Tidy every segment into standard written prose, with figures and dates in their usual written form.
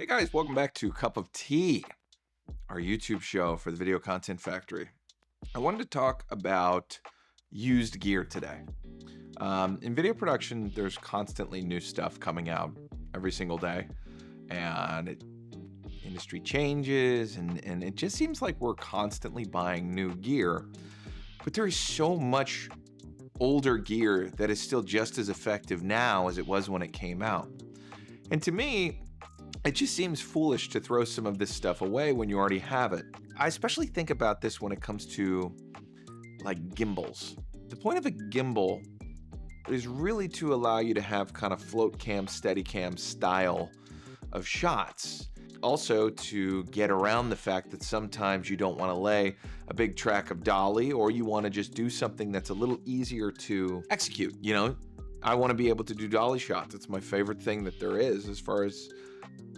Hey guys, welcome back to Cup of Tea, our YouTube show for the Video Content Factory. I wanted to talk about used gear today. In video production, there's constantly new stuff coming out every single day, and industry changes, and it just seems like we're constantly buying new gear, but there is so much older gear that is still just as effective now as it was when it came out. And to me, it just seems foolish to throw some of this stuff away when you already have it. I especially think about this when it comes to like gimbals. The point of a gimbal is really to allow you to have kind of float cam, steady cam style of shots. Also to get around the fact that sometimes you don't want to lay a big track of dolly, or you want to just do something that's a little easier to execute. You know, I want to be able to do dolly shots. It's my favorite thing that there is as far as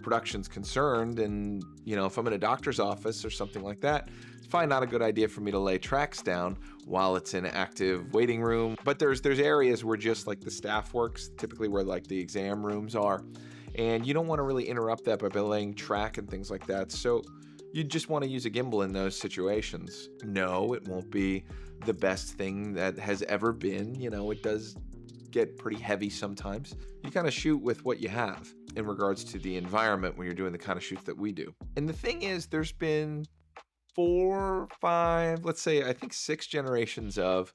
production's concerned. And you know, if I'm in a doctor's office or something like that, it's probably not a good idea for me to lay tracks down while it's in an active waiting room. But there's areas where just like the staff works, typically where like the exam rooms are, and you don't want to really interrupt that by laying track and things like that. So you just want to use a gimbal in those situations. No, it won't be the best thing that has ever been. You know, it does get pretty heavy sometimes. You kind of shoot with what you have in regards to the environment when you're doing the kind of shoots that we do. And the thing is, there's been 4, 5, let's say, I think 6 generations of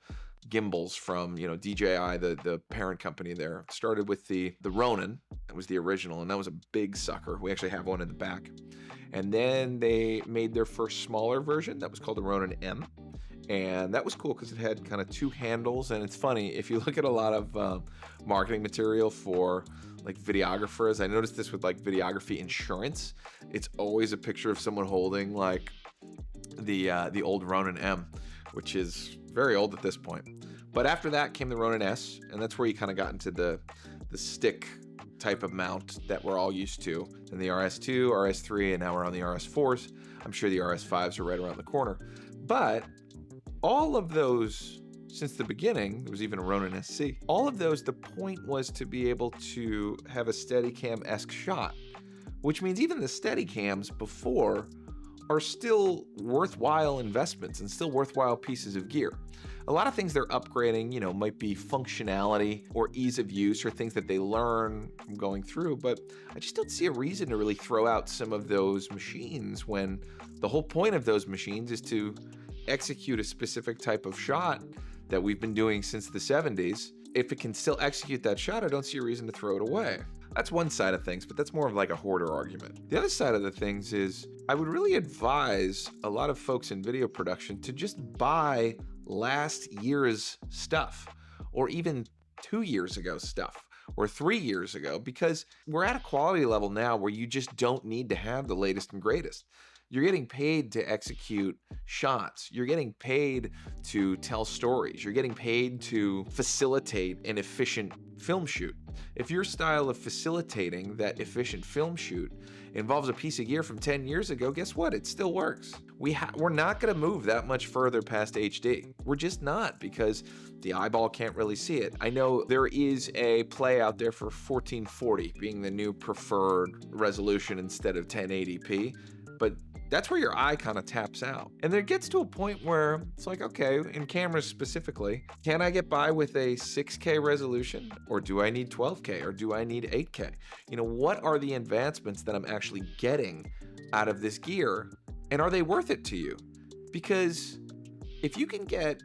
gimbals from, you know, DJI, the parent company there. It started with the Ronin. That was the original, and that was a big sucker. We actually have one in the back. And then they made their first smaller version that was called the Ronin M. And that was cool because it had kind of 2 handles. And it's funny, if you look at a lot of marketing material for like videographers, I noticed this with like videography insurance, it's always a picture of someone holding like the old Ronin M, which is very old at this point. But after that came the Ronin S, and that's where you kind of got into the stick type of mount that we're all used to. And the RS2, RS3, and now we're on the RS4s. I'm sure the RS5s are right around the corner. But all of those, since the beginning, there was even a Ronin SC, all of those, the point was to be able to have a Steadicam-esque shot, which means even the Steadicams before are still worthwhile investments and still worthwhile pieces of gear. A lot of things they're upgrading, you know, might be functionality or ease of use or things that they learn from going through, but I just don't see a reason to really throw out some of those machines when the whole point of those machines is to execute a specific type of shot that we've been doing since the 70s. If it can still execute that shot, I don't see a reason to throw it away. That's one side of things, but that's more of like a hoarder argument. The other side of the things is I would really advise a lot of folks in video production to just buy last year's stuff, or even 2 years ago stuff, or 3 years ago, because we're at a quality level now where you just don't need to have the latest and greatest. You're getting paid to execute shots. You're getting paid to tell stories. You're getting paid to facilitate an efficient film shoot. If your style of facilitating that efficient film shoot involves a piece of gear from 10 years ago, guess what? It still works. We're not going to move that much further past HD. We're just not, because the eyeball can't really see it. I know there is a play out there for 1440 being the new preferred resolution instead of 1080p, but that's where your eye kind of taps out. And there gets to a point where it's like, okay, in cameras specifically, can I get by with a 6K resolution? Or do I need 12K? Or do I need 8K? You know, what are the advancements that I'm actually getting out of this gear? And are they worth it to you? Because if you can get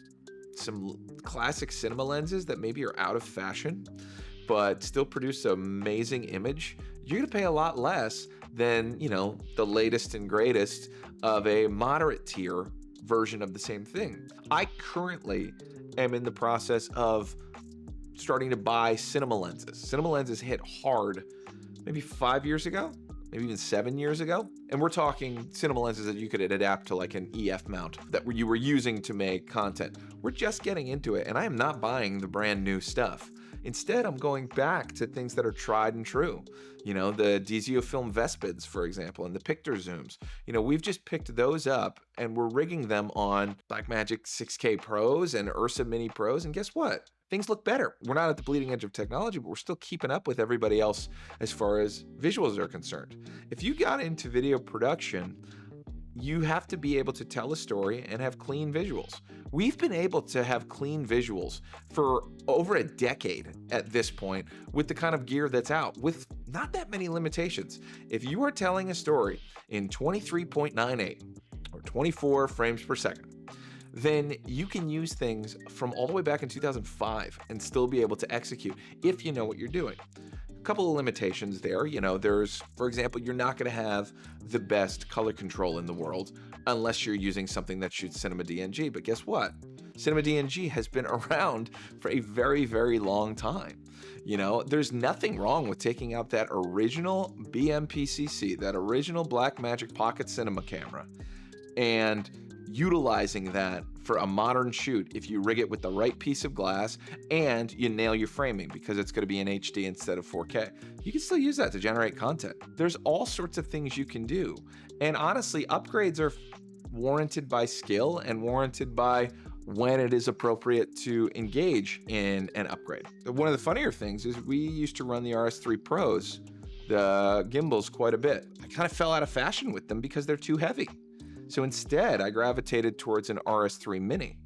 some classic cinema lenses that maybe are out of fashion, but still produce an amazing image, you're gonna pay a lot less than, you know, the latest and greatest of a moderate tier version of the same thing. I currently am in the process of starting to buy cinema lenses. Cinema lenses hit hard maybe 5 years ago, maybe even 7 years ago. And we're talking cinema lenses that you could adapt to like an EF mount that you were using to make content. We're just getting into it, and I am not buying the brand new stuff. Instead, I'm going back to things that are tried and true. You know, the Desiofilm Vespids, for example, and the Pictor Zooms. You know, we've just picked those up and we're rigging them on Blackmagic 6K Pros and Ursa Mini Pros. And guess what? things look better. We're not at the bleeding edge of technology, but we're still keeping up with everybody else as far as visuals are concerned. If you got into video production, you have to be able to tell a story and have clean visuals. We've been able to have clean visuals for over a decade at this point with the kind of gear that's out, with not that many limitations. If you are telling a story in 23.98 or 24 frames per second, then you can use things from all the way back in 2005 and still be able to execute if you know what you're doing. Couple of limitations there. There's, for example, you're not going to have the best color control in the world unless you're using something that shoots Cinema DNG. But guess what? Cinema DNG has been around for a very, very long time. There's nothing wrong with taking out that original BMPCC, that original Blackmagic Pocket Cinema camera, and utilizing that for a modern shoot if you rig it with the right piece of glass and you nail your framing, because it's going to be in HD instead of 4K. You can still use that to generate content. There's all sorts of things you can do. And honestly, upgrades are warranted by skill and warranted by when it is appropriate to engage in an upgrade. One of the funnier things is we used to run the RS3 Pros, the gimbals, quite a bit. I kind of fell out of fashion with them because they're too heavy. So instead, I gravitated towards an RS3 Mini.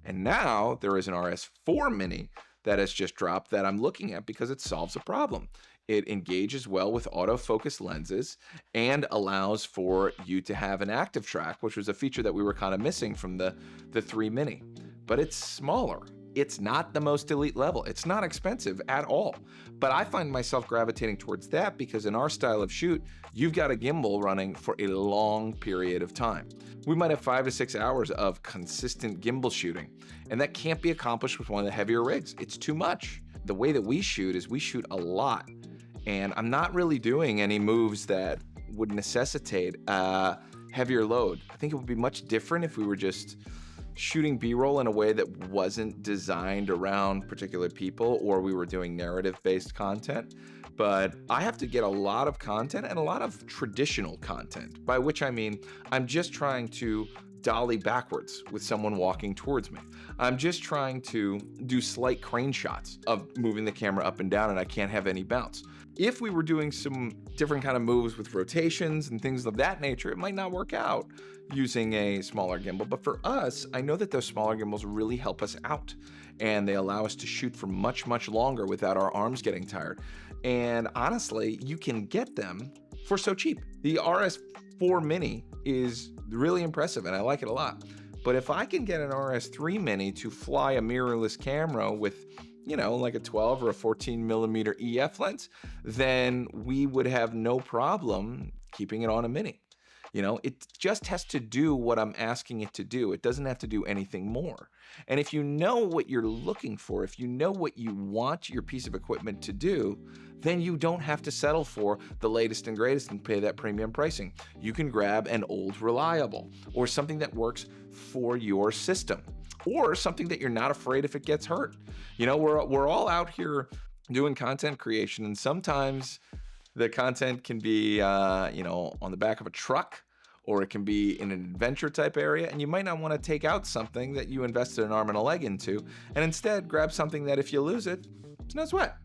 And now there is an RS4 Mini that has just dropped that I'm looking at because it solves a problem. It engages well with autofocus lenses and allows for you to have an active track, which was a feature that we were kind of missing from the 3 Mini. But it's smaller. It's not the most elite level. It's not expensive at all. But I find myself gravitating towards that because in our style of shoot, you've got a gimbal running for a long period of time. We might have 5 to 6 hours of consistent gimbal shooting, and that can't be accomplished with one of the heavier rigs. It's too much. The way that we shoot is we shoot a lot, and I'm not really doing any moves that would necessitate a heavier load. I think it would be much different if we were just shooting B-roll in a way that wasn't designed around particular people, or we were doing narrative-based content. But I have to get a lot of content and a lot of traditional content, by which I mean I'm just trying to dolly backwards with someone walking towards me. I'm just trying to do slight crane shots of moving the camera up and down, and I can't have any bounce. If we were doing some different kind of moves with rotations and things of that nature, it might not work out using a smaller gimbal. But for us, I know that those smaller gimbals really help us out, and they allow us to shoot for much, much longer without our arms getting tired. And honestly, you can get them for so cheap. The RS4 Mini is really impressive, and I like it a lot. But if I can get an RS3 Mini to fly a mirrorless camera with, like a 12 or a 14 millimeter EF lens, then we would have no problem keeping it on a Mini. It just has to do what I'm asking it to do. It doesn't have to do anything more. And if you know what you're looking for, if you know what you want your piece of equipment to do, then you don't have to settle for the latest and greatest and pay that premium pricing. You can grab an old reliable, or something that works for your system, or something that you're not afraid if it gets hurt. We're all out here doing content creation, and sometimes the content can be, on the back of a truck, or it can be in an adventure type area, and you might not want to take out something that you invested an arm and a leg into, and instead grab something that if you lose it, it's no sweat,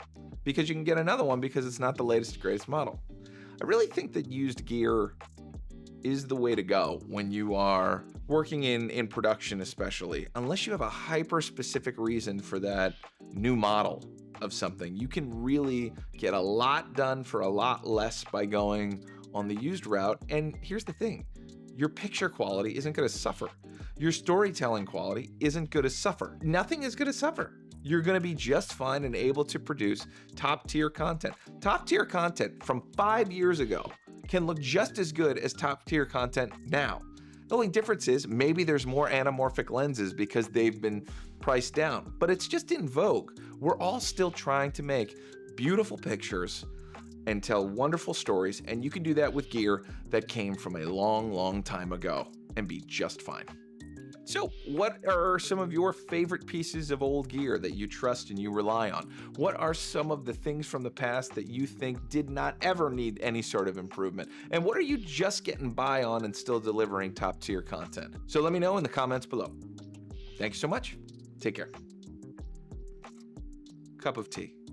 because you can get another one because it's not the latest, greatest model. I really think that used gear is the way to go when you are working in production, especially, unless you have a hyper-specific reason for that new model of something. You can really get a lot done for a lot less by going on the used route. And here's the thing, your picture quality isn't going to suffer. Your storytelling quality isn't going to suffer. Nothing is going to suffer. You're going to be just fine and able to produce top-tier content. Top-tier content from 5 years ago can look just as good as top-tier content now. The only difference is maybe there's more anamorphic lenses because they've been priced down, but it's just in vogue. We're all still trying to make beautiful pictures and tell wonderful stories, and you can do that with gear that came from a long, long time ago and be just fine. So, what are some of your favorite pieces of old gear that you trust and you rely on? What are some of the things from the past that you think did not ever need any sort of improvement? And what are you just getting by on and still delivering top-tier content? So let me know in the comments below. Thank you so much. Take care. cup of tea.